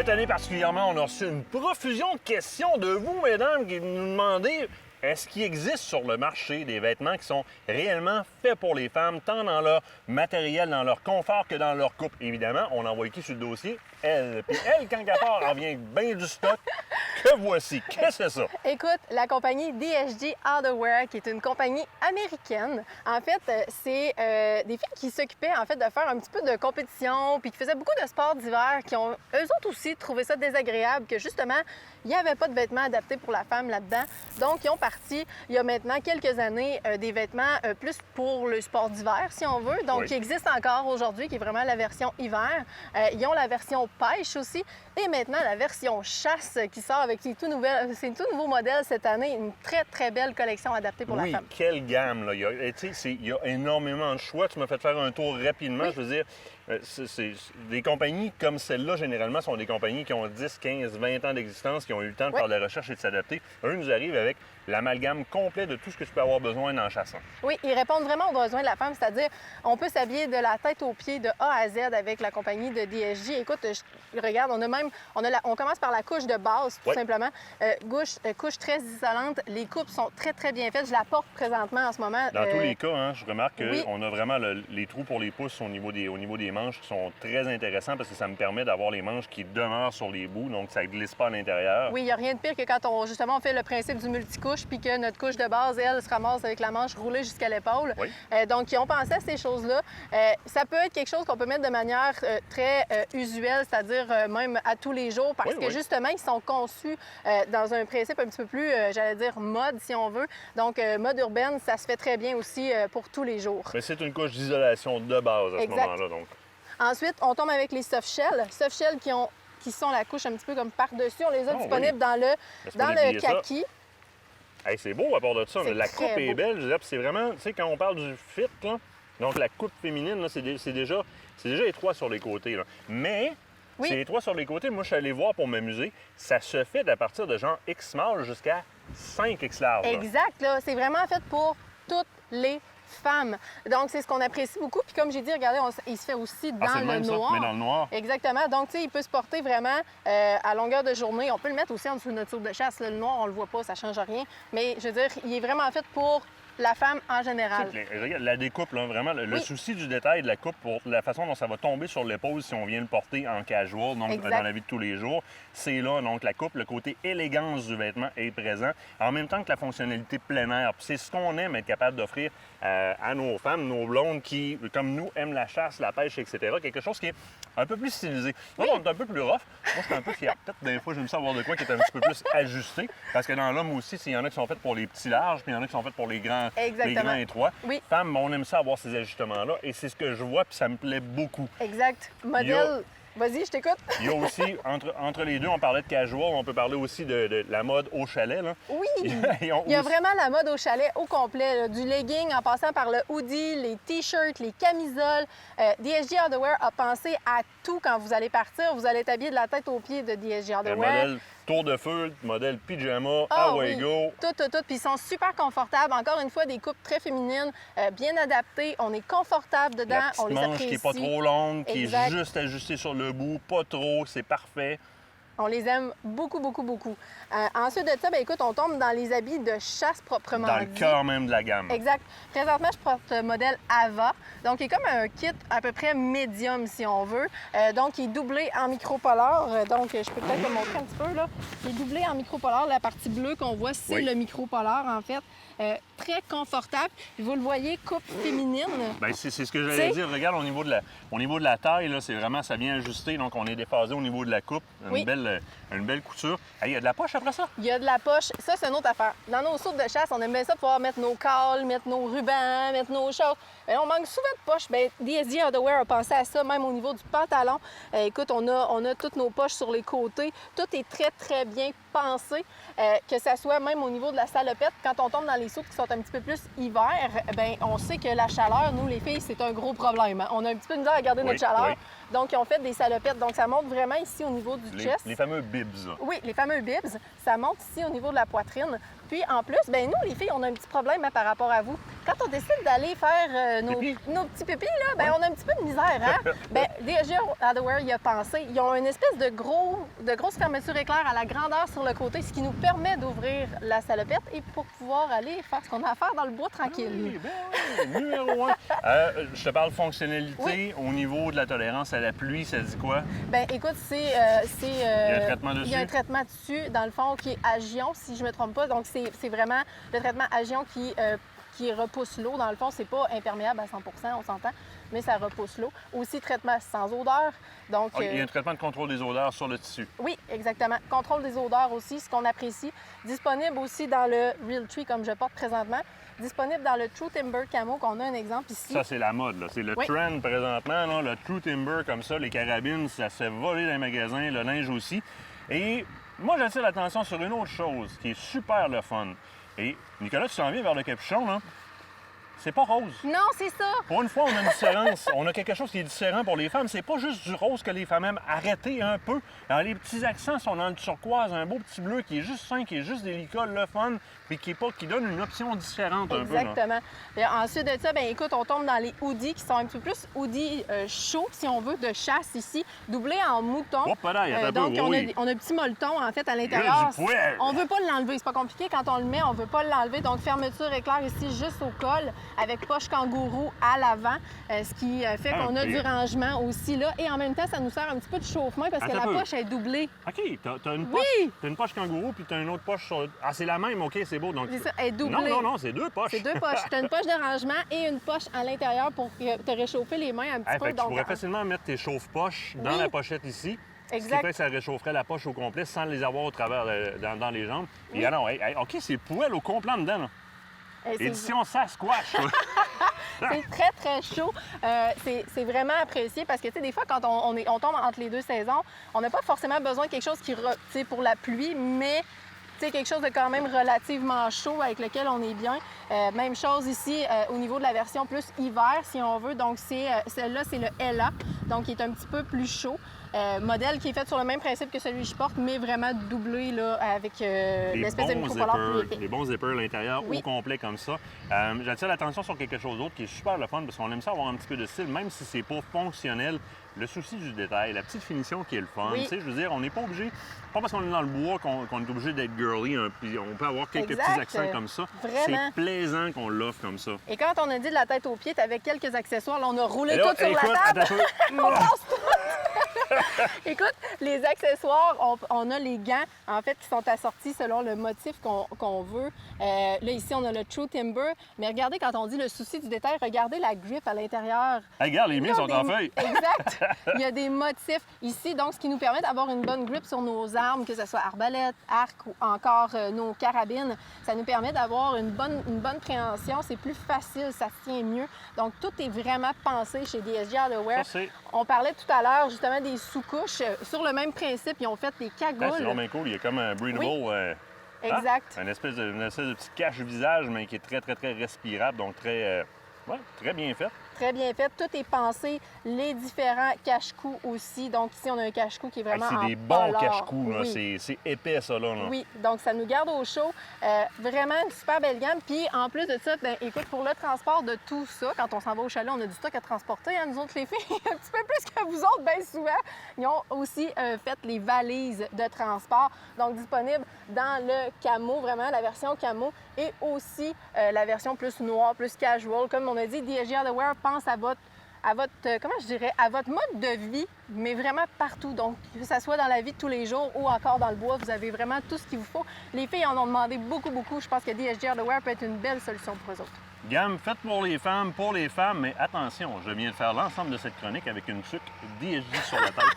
Cette année particulièrement, on a reçu une profusion de questions de vous, mesdames, qui nous demandaient est-ce qu'il existe sur le marché des vêtements qui sont réellement faits pour les femmes, tant dans leur matériel, dans leur confort que dans leur coupe. Évidemment, on envoie qui sur le dossier? Elle. Puis elle, quand elle part, elle revient avec bien du stock. Que voici. Qu'est-ce que c'est ça? Écoute, la compagnie DSG Outerwear, qui est une compagnie américaine, en fait, c'est des filles qui s'occupaient en fait de faire un petit peu de compétition, puis qui faisaient beaucoup de sports d'hiver, qui ont eux autres aussi trouvé ça désagréable, que justement, il n'y avait pas de vêtements adaptés pour la femme là-dedans. Donc, ils ont parti, il y a maintenant quelques années, des vêtements plus pour le sport d'hiver, si on veut. Donc, Oui. qui existe encore aujourd'hui, qui est vraiment la version hiver. Ils ont la version pêche aussi. Et maintenant, la version chasse qui sort avec ses tout nouveaux modèles cette année. Une très, très belle collection adaptée pour la Oui, femme. quelle gamme, là. Il y a énormément de choix. Tu m'as fait faire un tour rapidement. Oui. Je veux dire, des compagnies comme celle-là, généralement, sont des compagnies qui ont 10, 15, 20 ans d'existence, qui ont eu le temps de Oui. faire de la recherche et de s'adapter. Eux nous arrivent avec l'amalgame complet de tout ce que tu peux avoir besoin en chassant. Oui, ils répondent vraiment aux besoins de la femme, c'est-à-dire on peut s'habiller de la tête aux pieds de A à Z avec la compagnie de DSG. Écoute, regarde, on commence par la couche de base, tout Oui. simplement. Couche très isolante. Les coupes sont très, très bien faites. Je la porte présentement en ce moment. Dans tous les cas, hein, je remarque oui. qu'on a vraiment les trous pour les pouces au niveau des manches qui sont très intéressants parce que ça me permet d'avoir les manches qui demeurent sur les bouts, donc ça ne glisse pas à l'intérieur. Oui, il n'y a rien de pire que quand on fait le principe du multicouche puis que notre couche de base, elle, se ramasse avec la manche roulée jusqu'à l'épaule. Oui. Donc, ils ont pensé à ces choses-là. Ça peut être quelque chose qu'on peut mettre de manière très usuelle, c'est-à-dire même à tous les jours, parce Oui, que oui. justement, ils sont conçus dans un principe un petit peu plus, j'allais dire, mode, si on veut. Donc, mode urbaine, ça se fait très bien aussi pour tous les jours. Mais c'est une couche d'isolation de base à ce Exact. moment-là. Donc. Ensuite, on tombe avec les soft shells. Soft shells qui sont la couche un petit peu comme par-dessus. On les a Oh, disponibles oui. dans Laisse pas le déplier ça. kaki. Hey, c'est beau à part de ça. C'est La très coupe est beau. belle. Je veux dire, puis c'est vraiment, tu sais, quand on parle du fit, là, donc la coupe féminine, là, c'est déjà étroit sur les côtés. Là. Mais Oui. c'est étroit sur les côtés. Moi, je suis allé voir pour m'amuser. Ça se fait à partir de genre X small jusqu'à 5 X large. là. Exact, là. C'est vraiment fait pour toutes les femmes. Donc, c'est ce qu'on apprécie beaucoup. Puis comme j'ai dit, regardez, il se fait aussi dans Ah, c'est le même noir. ça, mais dans le noir. Exactement. Donc, tu sais, il peut se porter vraiment à longueur de journée. On peut le mettre aussi en dessous de notre soupe de chasse. Là, le noir, on le voit pas, ça change rien. Mais je veux dire, il est vraiment fait pour la femme en général. Regarde, la découpe, là, vraiment, le Oui. souci du détail de la coupe pour la façon dont ça va tomber sur l'épaule si on vient le porter en casual, donc Exact. dans la vie de tous les jours, c'est là, donc la coupe, le côté élégance du vêtement est présent, en même temps que la fonctionnalité plein air. Puis c'est ce qu'on aime être capable d'offrir à nos femmes, nos blondes qui, comme nous, aiment la chasse, la pêche, etc. Quelque chose qui est un peu plus stylisé. Moi, on est un peu plus rough. Moi, je suis un peu fier. Peut-être des fois, j'aime ça avoir de quoi qui est un petit peu plus ajusté, parce que dans l'homme aussi, il y en a qui sont faits pour les petits larges, puis il y en a qui sont faits pour les grands Exactement. étroits. Oui. Femmes, on aime ça avoir ces ajustements-là et c'est ce que je vois puis ça me plaît beaucoup. Exact. Modèle. Vas-y, je t'écoute. Il y a aussi, entre les deux, on parlait de casual, on peut parler aussi de la mode au chalet. Là. Oui! Ils ont Il y a aussi- vraiment la mode au chalet au complet, là, du legging en passant par le hoodie, les t-shirts, les camisoles. DSG Outerwear a pensé à tout quand vous allez partir. Vous allez être habillé de la tête aux pieds de DSG le Outerwear. modèle tour de feu, le modèle pyjama, Ah away oui. go. Tout. Puis ils sont super confortables. Encore une fois, des coupes très féminines, bien adaptées. On est confortable dedans. La On petite les manche apprécie. qui n'est pas trop longue, qui Exact. est juste ajustée sur le bout, pas trop, c'est parfait. On les aime beaucoup. Ensuite de ça, bien, écoute, on tombe dans les habits de chasse proprement Dans le dit. cœur même de la gamme. Exact. Présentement, je porte le modèle Ava. Donc, il est comme un kit à peu près médium, si on veut. Donc, il est doublé en micropolar. Donc, je peux peut-être le montrer un petit peu, là. Il est doublé en micropolar. La partie bleue qu'on voit, c'est Oui. le micropolar, en fait. Très confortable. Puis, vous le voyez, coupe féminine. Bien, c'est ce que j'allais T'sais? dire. Regarde, au niveau de la taille, là, c'est vraiment, ça vient ajuster. Donc, on est déphasé au niveau de la coupe. Oui. Une belle couture. Hey, il y a de la poche après ça? Il y a de la poche. Ça, c'est une autre affaire. Dans nos soupes de chasse, on aime bien ça pouvoir mettre nos cales, mettre nos rubans, mettre nos choses. Mais on manque souvent de poches. Bien, DSG Outerwear a pensé à ça, même au niveau du pantalon. Écoute, on a toutes nos poches sur les côtés. Tout est très, très bien pensé. Que ça soit même au niveau de la salopette. Quand on tombe dans les soupes qui sont un petit peu plus hiver, bien, on sait que la chaleur, nous, les filles, c'est un gros problème. Hein. On a un petit peu de misère à garder Oui, notre chaleur. oui. Donc, ils ont fait des salopettes. Donc, ça monte vraiment ici au niveau du chest. Les fameux bibs. Là. Oui, les fameux bibs. Ça monte ici au niveau de la poitrine. Puis en plus, ben nous, les filles, on a un petit problème par rapport à vous. Quand on décide d'aller faire nos petits pépis, là, ben on a un petit peu de misère, hein? Ben DSG Hardware y a pensé. Ils ont une espèce de grosse fermeture éclair à la grandeur sur le côté, ce qui nous permet d'ouvrir la salopette et pour pouvoir aller faire ce qu'on a à faire dans le bois tranquille. Oui, ben oui, numéro 1. Je te parle fonctionnalité. Oui. Au niveau de la tolérance à la pluie, ça dit quoi? Ben écoute, il y a un traitement dessus? Il y a un traitement dessus, dans le fond, qui est Agion, si je ne me trompe pas. Donc, c'est vraiment le traitement Agion qui repousse l'eau. Dans le fond, c'est pas imperméable à 100 on s'entend, mais ça repousse l'eau. Aussi, traitement sans odeur. Donc, il y a un traitement de contrôle des odeurs sur le tissu. Oui, exactement. Contrôle des odeurs aussi, ce qu'on apprécie. Disponible aussi dans le Realtree, comme je porte présentement. Disponible dans le True Timber Camo, qu'on a un exemple ici. Ça, c'est la mode. C'est le trend présentement. Là, le True Timber, comme ça, les carabines, ça se fait voler dans les magasins, le linge aussi. Et moi, j'attire l'attention sur une autre chose qui est super le fun. Et Nicolas, tu s'en viens vers le capuchon, là. C'est pas rose. Non, c'est ça. Pour une fois, on a une différence. On a quelque chose qui est différent pour les femmes. C'est pas juste du rose que les femmes aiment. Arrêtez un peu. Alors, les petits accents sont dans le turquoise, un beau petit bleu qui est juste fin, qui est juste délicat, le fun, puis qui donne une option différente un peu. Exactement. Et ensuite de ça, ben écoute, on tombe dans les hoodies qui sont un petit peu plus hoodies chauds, si on veut, de chasse ici, doublés en mouton. Oh, donc, on a un petit molleton, en fait, à l'intérieur. On veut pas l'enlever. C'est pas compliqué. Quand on le met, on veut pas l'enlever. Donc, fermeture éclair ici, juste au col, avec poche kangourou à l'avant, ce qui fait qu'on a du rangement aussi là. Et en même temps, ça nous sert un petit peu de chauffement parce que la poche est doublée. OK, t'as une poche kangourou puis t'as une autre poche sur... Ah, c'est la même, OK, c'est beau. Donc... C'est ça, elle est doublée. Non, c'est deux poches. C'est deux poches. T'as une poche de rangement et une poche à l'intérieur pour te réchauffer les mains un petit peu. Fait que tu pourrais facilement mettre tes chauffe-poches dans la pochette ici. Exact. Ce qui fait que ça réchaufferait la poche au complet sans les avoir au travers dans les jambes. Et alors, OK, c'est poêle au complet dedans, là. Édition Sasquatch. C'est très, très chaud. C'est vraiment apprécié parce que, tu sais, des fois, quand on tombe entre les deux saisons, on n'a pas forcément besoin de quelque chose qui, tu sais, pour la pluie, mais quelque chose de quand même relativement chaud avec lequel on est bien. Même chose ici au niveau de la version plus hiver, si on veut. Donc, celle-là, c'est le LA, donc qui est un petit peu plus chaud. Modèle qui est fait sur le même principe que celui que je porte, mais vraiment doublé là, avec l'espèce de micro-polar plus épais. Des bons zippers à l'intérieur, au complet comme ça. J'attire l'attention sur quelque chose d'autre qui est super le fun parce qu'on aime ça avoir un petit peu de style, même si c'est pas fonctionnel. Le souci du détail, la petite finition qui est le fun. Tu sais, je veux dire, on n'est pas obligé, pas parce qu'on est dans le bois qu'on est obligé d'être girly, puis on peut avoir quelques petits accents comme ça. C'est plaisant qu'on l'offre comme ça. Et quand on a dit de la tête aux pieds, avec quelques accessoires, là, on a roulé tout sur la table. On lance tout. Écoute, les accessoires, on a les gants, en fait, qui sont assortis selon le motif qu'on veut. Là, ici, on a le True Timber. Mais regardez, quand on dit le souci du détail, regardez la grip à l'intérieur. Hey, regarde, les miens sont en feuille. Exact. Il y a des motifs ici, donc ce qui nous permet d'avoir une bonne grip sur nos armes, que ce soit arbalète, arc ou encore nos carabines. Ça nous permet d'avoir une bonne préhension. C'est plus facile, ça se tient mieux. Donc, tout est vraiment pensé chez DSG Hardware. On parlait tout à l'heure, justement, des sous-couches. Sur le même principe, ils ont fait des cagoules. C'est vraiment cool. Il y a comme un breathable. Exact. Une espèce de petit cache-visage, mais qui est très, très, très respirable. Donc, très bien fait. Très bien fait. Tout est pensé. Les différents cache-coups aussi. Donc ici, on a un cache-cou qui est vraiment c'est des bons cache-coups. C'est épais, ça, là. Oui. Donc, ça nous garde au chaud. Vraiment une super belle gamme. Puis, en plus de ça, ben, écoute, pour le transport de tout ça, quand on s'en va au chalet, on a du stock à transporter. Nous autres, les filles, un petit peu plus que vous autres, bien souvent. Ils ont aussi fait les valises de transport. Donc, disponibles dans le camo, vraiment, la version camo. Et aussi la version plus noire, plus casual. Comme on a dit, DSG Hardware pense à votre mode de vie, mais vraiment partout. Donc, que ce soit dans la vie de tous les jours ou encore dans le bois, vous avez vraiment tout ce qu'il vous faut. Les filles en ont demandé beaucoup, beaucoup. Je pense que DSG Hardware peut être une belle solution pour eux autres. Gamme faite pour les femmes, mais attention, je viens de faire l'ensemble de cette chronique avec une tuque DSG sur la tête.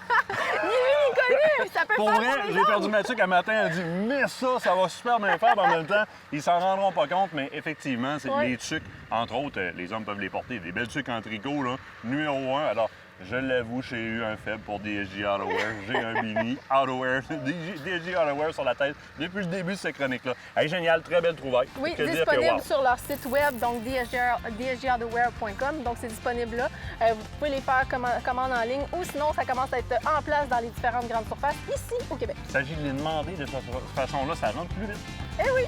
Ni connu! Ça peut pour faire vrai, j'ai perdu ma tuque un matin, elle dit « Mais ça va super bien faire, mais en même temps, ils s'en rendront pas compte. » Mais effectivement, les tuques, entre autres, les hommes peuvent les porter. Des belles tuques en tricot, là, numéro 1. Alors, je l'avoue, j'ai eu un faible pour DSG Hardware. J'ai un Beanie Hardware, DSG Hardware sur la tête depuis le début de cette chronique-là. Hey, génial, très belle trouvaille. Oui, disponible sur leur site web, donc dsghardware.com. Donc, c'est disponible là. Vous pouvez les faire commande en ligne ou sinon, ça commence à être en place dans les différentes grandes surfaces ici au Québec. Il s'agit de les demander de cette façon-là, ça rentre plus vite. Eh oui!